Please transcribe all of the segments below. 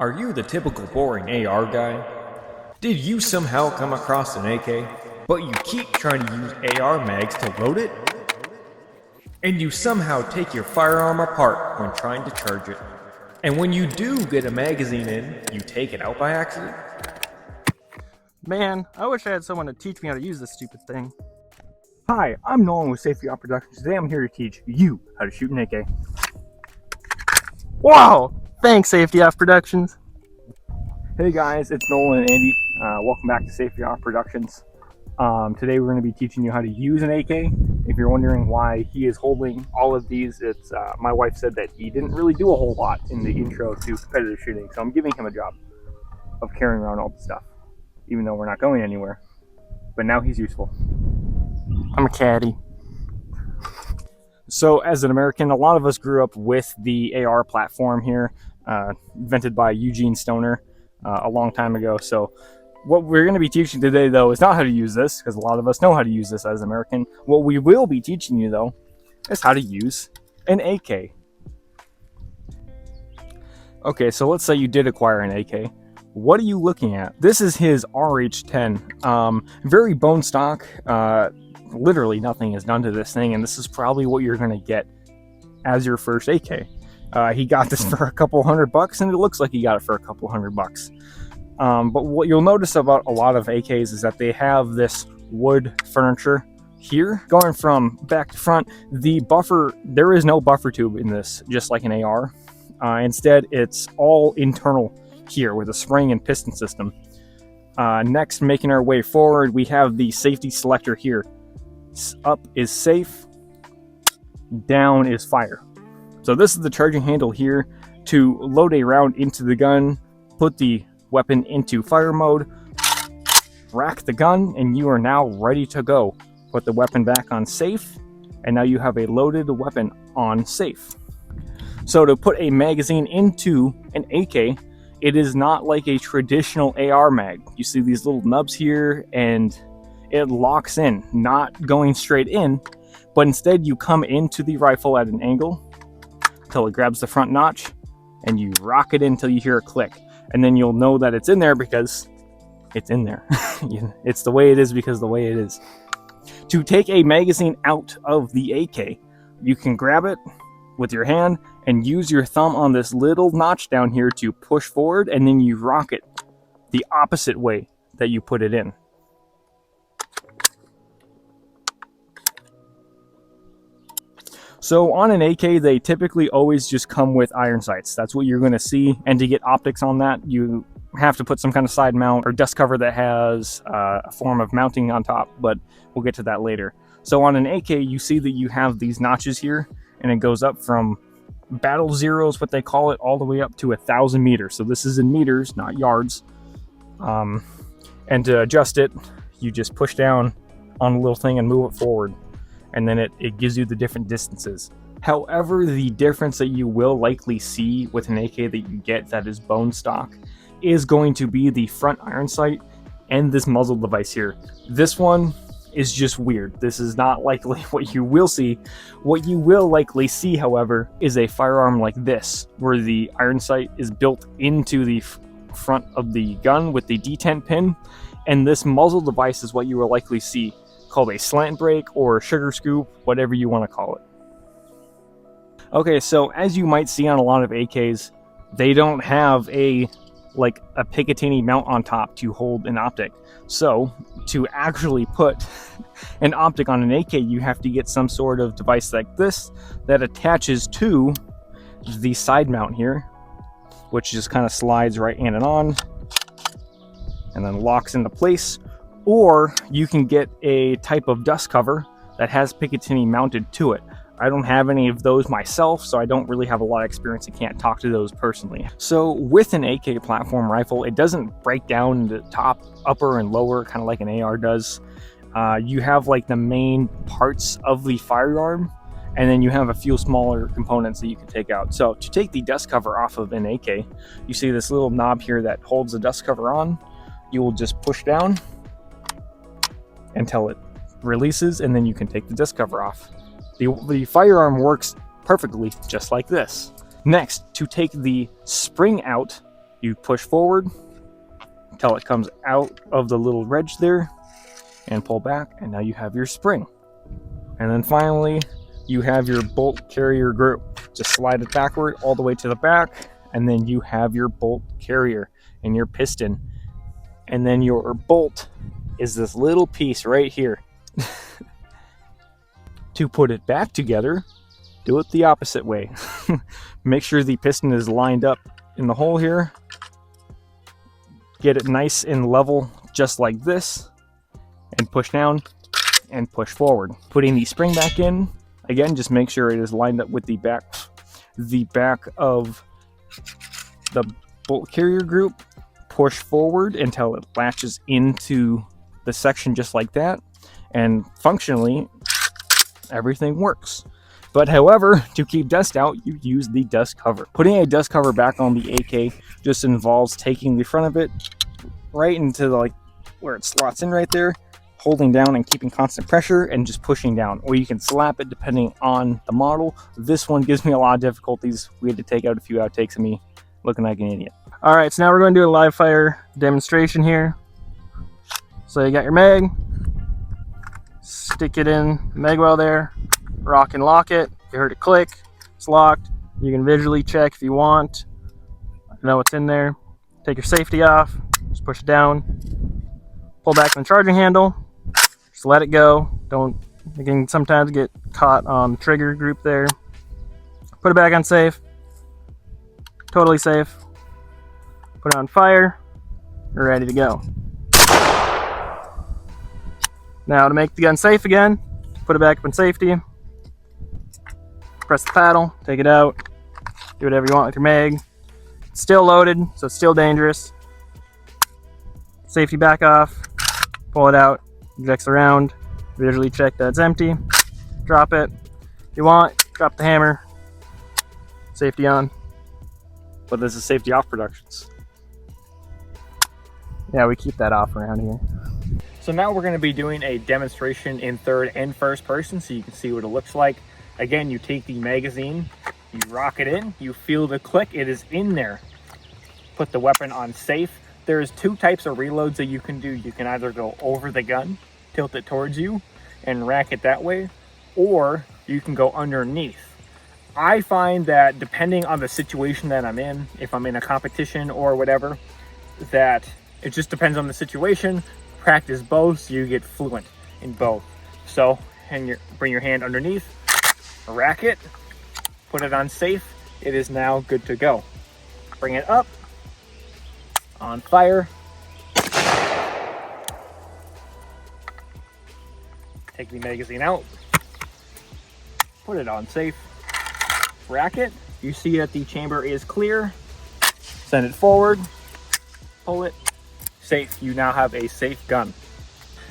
Are you the typical boring AR guy? Did you somehow come across an AK, but you keep trying to use AR mags to load it? And you somehow take your firearm apart when trying to charge it. And when you do get a magazine in, you take it out by accident? Man, I wish I had someone to teach me how to use this stupid thing. Hi, I'm Nolan with FIREARMS Productions. Today I'm here to teach you how to shoot an AK. Wow! Thanks, Safety Off Productions. Hey guys, it's Nolan and Andy. Welcome back to FIREARMS Productions. Today we're going to be teaching you how to use an AK. If you're wondering why he is holding all of these, it's my wife said that he didn't really do a whole lot in the intro to competitive shooting, so I'm giving him a job of carrying around all the stuff, even though we're not going anywhere. But now he's useful. I'm a caddy. So as an American, a lot of us grew up with the AR platform here, invented by Eugene Stoner a long time ago. So what we're going to be teaching today, though, is not how to use this, because a lot of us know how to use this as an American. What we will be teaching you, though, is how to use an AK. Okay, so let's say you did acquire an AK. What are you looking at? This is his RH-10. Very bone stock. Literally nothing is done to this thing, and this is probably what you're going to get as your first AK. He got this for a couple $100, and it looks like he got it for a couple $100. But what you'll notice about a lot of AKs is that they have this wood furniture here. Going from back to front, the buffer, there is no buffer tube in this, just like an AR. Instead, it's all internal here with a spring and piston system. Next, making our way forward, we have the safety selector here. Up is safe, down is fire. So this is the charging handle here to load a round into the gun, put the weapon into fire mode, rack the gun, and you are now ready to go. Put the weapon back on safe, and now you have a loaded weapon on safe. So to put a magazine into an AK, it is not like a traditional AR mag. You see these little nubs here, and it locks in, not going straight in, but instead you come into the rifle at an angle until it grabs the front notch, and you rock it in until you hear a click. And then you'll know that it's in there because it's in there. It's the way it is because the way it is. To take a magazine out of the AK, you can grab it with your hand and use your thumb on this little notch down here to push forward, and then you rock it the opposite way that you put it in. So on an AK, they typically always just come with iron sights. That's what you're going to see. And to get optics on that, you have to put some kind of side mount or dust cover that has a form of mounting on top, but we'll get to that later. So on an AK, you see that you have these notches here, and it goes up from battle zeros, what they call it, all the way up to 1,000 meters. So this is in meters, not yards. And to adjust it, you just push down on a little thing and move it forward. And then it gives you the different distances. However, the difference that you will likely see with an AK that you get that is bone stock is going to be the front iron sight and this muzzle device here. This one is just weird. This is not likely what you will see. What you will likely see, however, is a firearm like this, where the iron sight is built into the front of the gun with the detent pin, and this muzzle device is what you will likely see, called a slant break or sugar scoop, whatever you want to call it. Okay, so as you might see on a lot of AKs, they don't have a Picatinny mount on top to hold an optic. So to actually put an optic on an AK, you have to get some sort of device like this that attaches to the side mount here, which just kind of slides right in and on and then locks into place. Or you can get a type of dust cover that has Picatinny mounted to it. I don't have any of those myself, so I don't really have a lot of experience and can't talk to those personally. So with an AK platform rifle, it doesn't break down into top, upper, and lower, kind of like an AR does. You have like the main parts of the firearm, and then you have a few smaller components that you can take out. So to take the dust cover off of an AK, you see this little knob here that holds the dust cover on. You will just push down until it releases, and then you can take the dust cover off. The firearm works perfectly just like this. Next, to take the spring out You push forward until it comes out of the little wedge there and pull back, and now you have your spring. And then finally, you have your bolt carrier group. Just slide it backward all the way to the back, and then you have your bolt carrier and your piston. And then your bolt is this little piece right here. To put it back together, do it the opposite way. Make sure the piston is lined up in the hole here. Get it nice and level, just like this, and push down and push forward. Putting the spring back in, again, just make sure it is lined up with the back of the bolt carrier group. Push forward until it latches into the section just like that, and functionally everything works. But however, to keep dust out, you use the dust cover. Putting a dust cover back on the AK just involves taking the front of it right into like where it slots in right there, holding down and keeping constant pressure and just pushing down, or you can slap it depending on the model. This one gives me a lot of difficulties. We had to take out a few outtakes of me looking like an idiot. All right, so now we're going to do a live fire demonstration here. So you got your mag, stick it in the mag well there, rock and lock it. You heard it click, it's locked. You can visually check if you want, know what's in there. Take your safety off, just push it down, pull back on the charging handle, just let it go. You can sometimes get caught on the trigger group there. Put it back on safe, totally safe. Put it on fire, you're ready to go. Now to make the gun safe again, put it back up in safety, press the paddle, take it out, do whatever you want with your mag. It's still loaded, so it's still dangerous. Safety back off, pull it out, ejects around, visually check that it's empty, drop it. If you want, drop the hammer, safety on. But this is safety off productions. Yeah, we keep that off around here. So now we're going to be doing a demonstration in third and first person so you can see what it looks like. Again, you take the magazine, you rock it in, you feel the click, it is in there. Put the weapon on safe. There's two types of reloads that you can do. You can either go over the gun, tilt it towards you, and rack it that way, or you can go underneath. I find that depending on the situation that I'm in, if I'm in a competition or whatever, that it just depends on the situation. Practice both so you get fluent in both. So, bring your hand underneath, rack it, put it on safe. It is now good to go. Bring it up, on fire. Take the magazine out, put it on safe, rack it. You see that the chamber is clear. Send it forward, pull it, safe. You now have a safe gun.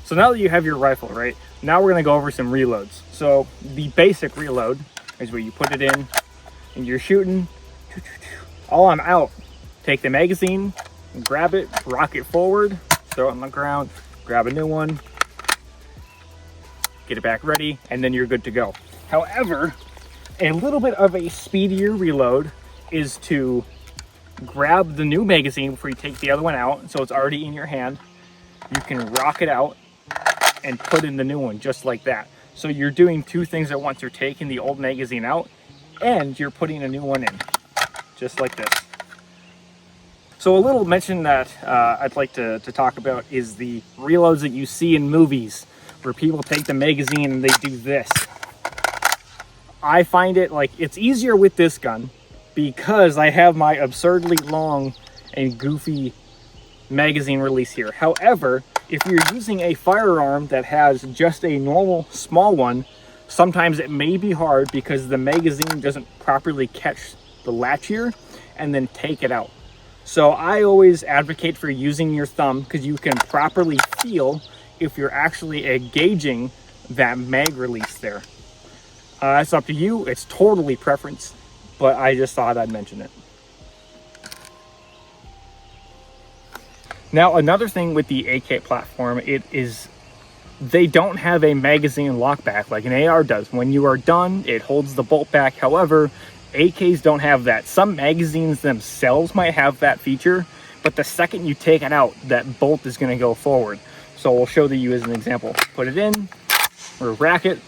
So now that you have your rifle, right, now we're going to go over some reloads. So the basic reload is where you put it in and you're shooting. Oh, I'm out. Take the magazine, grab it, rock it forward, throw it on the ground, grab a new one, get it back ready, and then you're good to go. However, a little bit of a speedier reload is to grab the new magazine before you take the other one out, so it's already in your hand. You can rock it out and put in the new one just like that. So you're doing two things at once. You're taking the old magazine out and you're putting a new one in, just like this. So a little mention that I'd like to talk about is the reloads that you see in movies where people take the magazine and they do this. I find it like it's easier with this gun because I have my absurdly long and goofy magazine release here. However, if you're using a firearm that has just a normal small one, sometimes it may be hard because the magazine doesn't properly catch the latch here and then take it out. So I always advocate for using your thumb because you can properly feel if you're actually engaging that mag release there. It's up to you. It's totally preference, but I just thought I'd mention it. Now, another thing with the AK platform, they don't have a magazine lockback like an AR does. When you are done, it holds the bolt back. However, AKs don't have that. Some magazines themselves might have that feature, but the second you take it out, that bolt is going to go forward. So we'll show you as an example. Put it in, or rack it.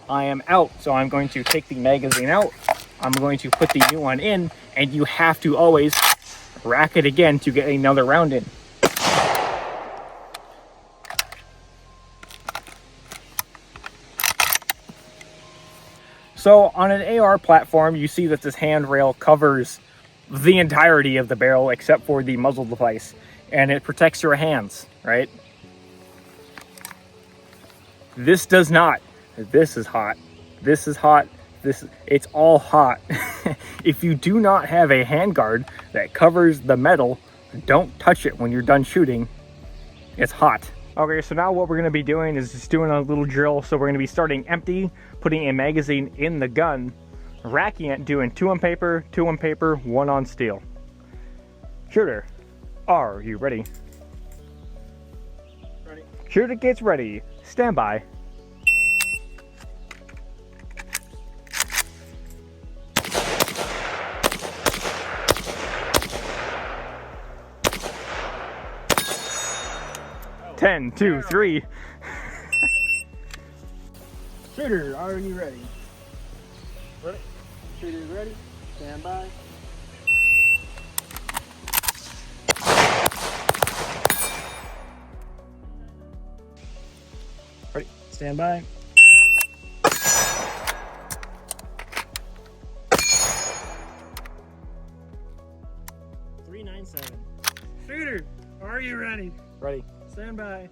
I am out, so I'm going to take the magazine out. I'm going to put the new one in, and you have to always rack it again to get another round in. So on an AR platform, you see that this handrail covers the entirety of the barrel except for the muzzle device, and it protects your hands, right? This does not. This is hot. This is hot. It's all hot. If you do not have a handguard that covers the metal, don't touch it when you're done shooting. It's hot. Okay, so now what we're going to be doing is just doing a little drill. So we're going to be starting empty, putting a magazine in the gun, racking it, doing 2 on paper, 2 on paper, 1 on steel. Shooter, are you ready? Ready. Shooter gets ready. Stand by. Ten, 2, 3. Shooter, are you ready? Ready. Shooter, ready? Stand by. Ready. Stand by. .397. Shooter, are you ready? Ready. Stand by.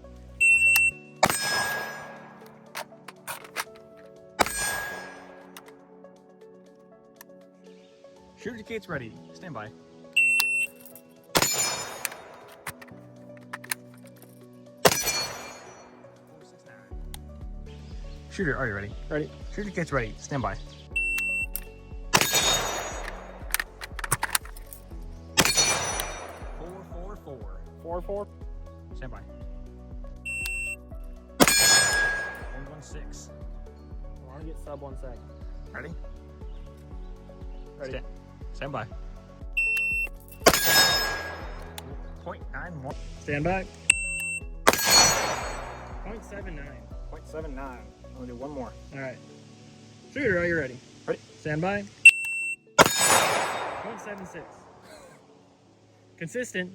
Shooter gates ready. Stand by. Shooter, are you ready? Ready. Shooter gates ready. Stand by. 4-4. Stand by. 1-1-6. I want to get sub 1 second. Ready? Ready. Stand by. 0.91. Stand by. 0.79. 0.79. I'm gonna do 1 more. All right. Shooter, are you ready? Ready. Stand by. 0.76. Consistent.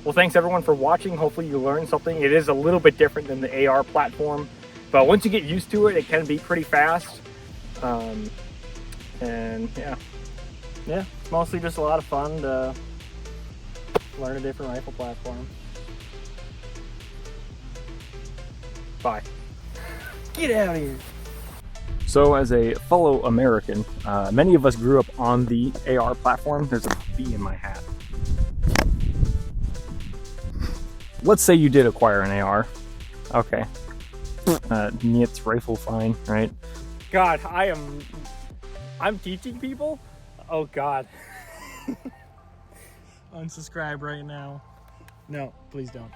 Well, thanks everyone for watching. Hopefully you learned something. It is a little bit different than the AR platform, but once you get used to it, it can be pretty fast. And yeah, It's mostly just a lot of fun to learn a different rifle platform. bye. Get out of here. So as a fellow American, many of us grew up on the AR platform. There's a bee in my hat. Let's say you did acquire an AR. Okay. It's rifle fine, right? God, I'm teaching people? Oh God. Unsubscribe right now. No, please don't.